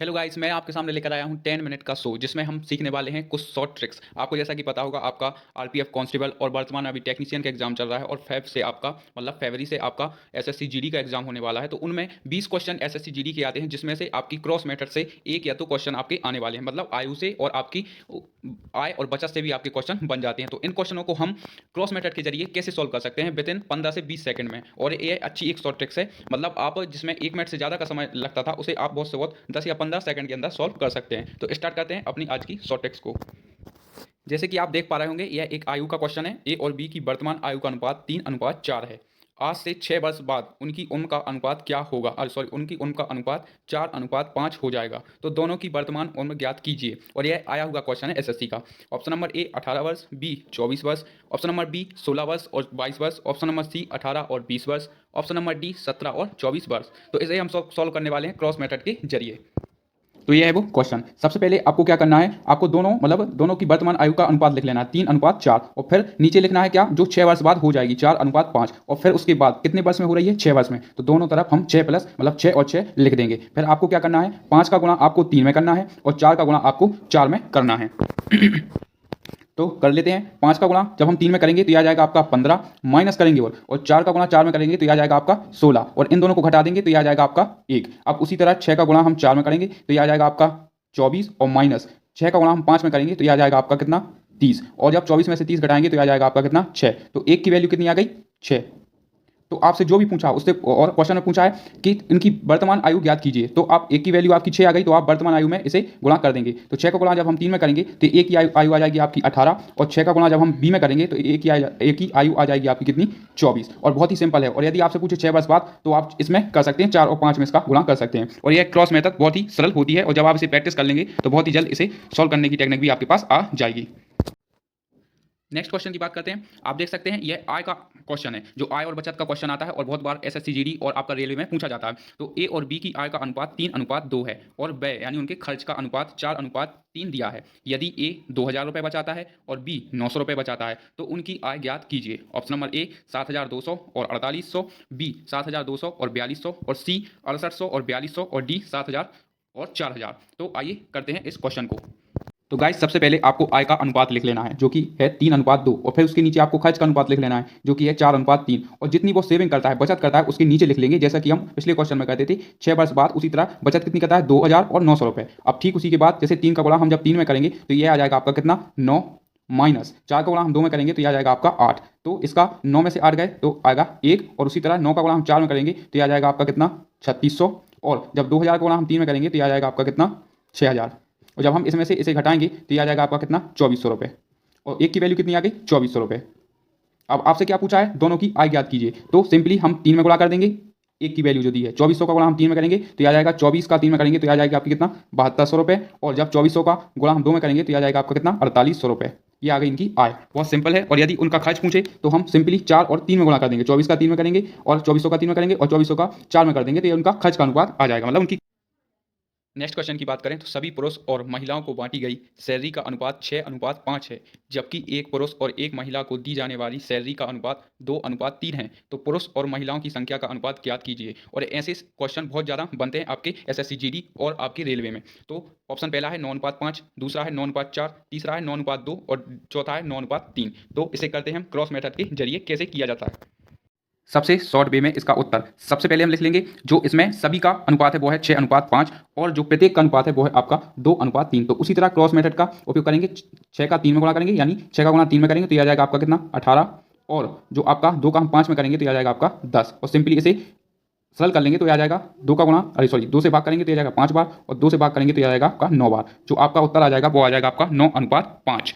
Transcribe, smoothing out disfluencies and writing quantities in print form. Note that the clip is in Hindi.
हेलो गाइस, मैं आपके सामने लेकर आया हूं 10 मिनट का शो जिसमें हम सीखने वाले हैं कुछ शॉर्ट ट्रिक्स। आपको जैसा कि पता होगा, आपका आरपीएफ कांस्टेबल और वर्तमान में अभी टेक्नीशियन का एग्जाम चल रहा है और फेब से आपका मतलब फरवरी से आपका एसएससी जीडी का एग्जाम होने वाला है। तो उनमें 20 क्वेश्चन एसएससी जीडी के आते हैं, जिसमें से आपकी क्रॉस मेथड से एक या दो क्वेश्चन आपके आने वाले हैं। मतलब आयु से और आपकी आय और बचत से भी आपके क्वेश्चन बन जाते हैं। तो इन क्वेश्चनों को हम क्रॉस मेथड के जरिए कैसे सॉल्व कर सकते हैं विद इन 15 से 20 सेकंड में। और ये अच्छी एक शॉर्ट ट्रिक्स है। मतलब आप जिसमें 1 मिनट से ज़्यादा का समय लगता था, उसे आप बहुत से बहुत 10 या 15 सेकंड के अंदर सॉल्व कर सकते हैं। तो स्टार्ट करते हैं अपनी आज की शॉर्ट ट्रिक्स को। जैसे कि आप देख पा रहे होंगे, यह एक आयु का क्वेश्चन है। ए और बी की वर्तमान आयु का अनुपात 3:4 है। आज से 6 वर्ष बाद उनकी उम्र का अनुपात क्या होगा? उनकी उम्र का अनुपात 4:5 हो जाएगा। तो दोनों की वर्तमान उम्र ज्ञात कीजिए। और यह आया हुआ क्वेश्चन है एसएससी का। ऑप्शन नंबर ए 18 वर्ष, बी 24 वर्ष, ऑप्शन नंबर बी 16 वर्ष और 22 वर्ष, ऑप्शन नंबर सी 18 और 20 वर्ष, ऑप्शन नंबर डी 17 और 24 वर्ष। तो इसे हम सॉल्व करने वाले हैं क्रॉस मेथड के जरिए। तो ये है वो क्वेश्चन। सबसे पहले आपको क्या करना है, आपको दोनों की वर्तमान आयु का अनुपात लिख लेना है 3:4। और फिर नीचे लिखना है क्या, जो 6 वर्ष बाद हो जाएगी 4:5। और फिर उसके बाद कितने वर्ष में हो रही है? 6 वर्ष में। तो दोनों तरफ हम 6 प्लस मतलब 6 और 6 लिख देंगे। फिर आपको क्या करना है, 5 का गुणा आपको 3 में करना है और 4 का गुणा आपको 4 में करना है। तो कर लेते हैं। 5 का गुणा जब हम 3 में करेंगे तो यह आ जाएगा आपका 15, माइनस करेंगे और 4 का गुणा 4 में करेंगे तो यह आ जाएगा आपका 16, और इन दोनों को घटा देंगे तो यह आ जाएगा आपका 1। अब उसी तरह 6 का गुणा हम 4 में करेंगे तो यह आ जाएगा आपका 24, और माइनस 6 का गुणा हम 5 में करेंगे तो यह आ जाएगा आपका कितना? 30। और जब 24 में से 30 घटाएंगे तो यह आ जाएगा आपका कितना? 6। तो 1 की वैल्यू कितनी आ गई? 6। तो आपसे जो भी पूछा उससे, और क्वेश्चन में पूछा है कि इनकी वर्तमान आयु ज्ञात कीजिए, तो आप 1 की वैल्यू आपकी 6 आ गई, तो आप वर्तमान आयु में इसे गुणा कर देंगे। तो 6 का गुणा जब हम 3 में करेंगे तो 1 की आयु आ जाएगी आपकी 18, और 6 का गुणा जब हम बी में करेंगे तो 1 की आयु आ जाएगी आपकी कितनी? 24। और बहुत ही सिंपल है। और यदि आपसे पूछे 6 वर्ष बाद, तो आप इसमें कर सकते हैं 4 और 5 में इसका गुणा कर सकते हैं। और यह क्रॉस मेथड बहुत ही सरल होती है, और जब आप इसे प्रैक्टिस कर लेंगे तो बहुत ही जल्द इसे सॉल्व करने की टेक्निक भी आपके पास आ जाएगी। नेक्स्ट क्वेश्चन की बात करते हैं। आप देख सकते हैं यह आय का क्वेश्चन है, जो आय और बचत का क्वेश्चन आता है और बहुत बार एसएससी जीडी और आपका रेलवे में पूछा जाता है। तो ए और बी की आय का अनुपात 3:2 है, और व्यय यानी उनके खर्च का अनुपात 4:3 दिया है। यदि ए 2000 रुपये बचाता है और बी 900 रुपये बचाता है, तो उनकी आय ज्ञात कीजिए। ऑप्शन नंबर ए 7200 और 4800, बी 7200 और 4200, और सी 6800 और 4200, और डी 7000 और 4000। तो आइए करते हैं इस क्वेश्चन को। तो गाइस, सबसे पहले आपको आय का अनुपात लिख लेना है, जो कि है 3:2। और फिर उसके नीचे आपको खर्च का अनुपात लिख लेना है, जो कि है 4:3। और जितनी वो सेविंग करता है, बचत करता है, उसके नीचे लिख लेंगे, जैसा कि हम पिछले क्वेश्चन में कहते थे 6 वर्ष बाद। उसी तरह बचत कितनी करता है? 2000 और 900 रुपये। अब ठीक उसी के बाद जैसे 3 का गुणा हम जब 3 में करेंगे तो यह आ जाएगा आपका कितना? 9, माइनस 4 का गुणा हम 2 में करेंगे तो यह आ जाएगा आपका 8। तो इसका 9 में से 8 गए तो आएगा 1। और उसी तरह 9 का गुणा हम 4 में करेंगे तो यह आ जाएगा आपका कितना? 3600। और जब 2000 का गुणा हम 3 में करेंगे तो यह आ जाएगा आपका कितना? 6000। और जब हम इसमें से इसे घटाएंगे तो यह आ जाएगा आपका कितना? 2400 रुपये। और 1 की वैल्यू कितनी आ गई? 2400 रुपये। अब आपसे क्या पूछा है? दोनों की आय ज्ञात कीजिए। तो सिंपली हम 3 में गुणा कर देंगे। 1 की वैल्यू जो दी है 2400 का गुणा हम 3 में करेंगे तो यह आ जाएगा 24 का 3 में करेंगे तो यह आ जाएगा आपकी कितना? 7200 रुपये। और जब 2400 का गुणा हम 2 में करेंगे तो यह आ जाएगा आपका कितना? 4800 रुपये। ये आ गई इनकी आय। बहुत सिंपल है। और यदि उनका खर्च पूछे तो हम सिंपली 4 और 3 में गुणा कर देंगे। 24 का 3 में करेंगे और 2400 का 3 में करेंगे और 2400 का 4 में कर देंगे, तो ये उनका खर्च का अनुपात आ जाएगा। मतलब उनकी नेक्स्ट क्वेश्चन की बात करें तो सभी पुरुष और महिलाओं को बांटी गई सैलरी का अनुपात 6:5 है, जबकि एक पुरुष और एक महिला को दी जाने वाली सैलरी का अनुपात 2:3 है। तो पुरुष और महिलाओं की संख्या का अनुपात ज्ञात कीजिए। और ऐसे क्वेश्चन बहुत ज़्यादा बनते हैं आपके एसएससी जीडी और आपके रेलवे में। तो ऑप्शन पहला है 9:5, दूसरा है 9:4, तीसरा है 9:2 और चौथा है 9:3। तो इसे करते हैं हम क्रॉस मेथड के जरिए कैसे किया जाता है। सबसे शॉर्ट वे में इसका उत्तर सबसे पहले हम लिख लेंगे, जो इसमें सभी का अनुपात है वो है 6:5, और जो प्रत्येक का अनुपात है वो है आपका 2:3। तो उसी तरह क्रॉस मेथड का उपयोग करेंगे। 6 का 3 में गुणा करेंगे, यानी 6 का गुणा 3 में करेंगे तो यह आ जाएगा आपका कितना? 18। और जो आपका 2 का हम 5 में करेंगे तो यह आ जाएगा आपका 10। और सिंपली इसे सरल कर लेंगे तो यह आ जाएगा 2 का गुणा 2 से भाग करेंगे तो यह आ जाएगा 5 बार, और 2 से भाग करेंगे तो यह आ जाएगा आपका 9 बार। जो आपका उत्तर आ जाएगा वो आ जाएगा आपका 9:5।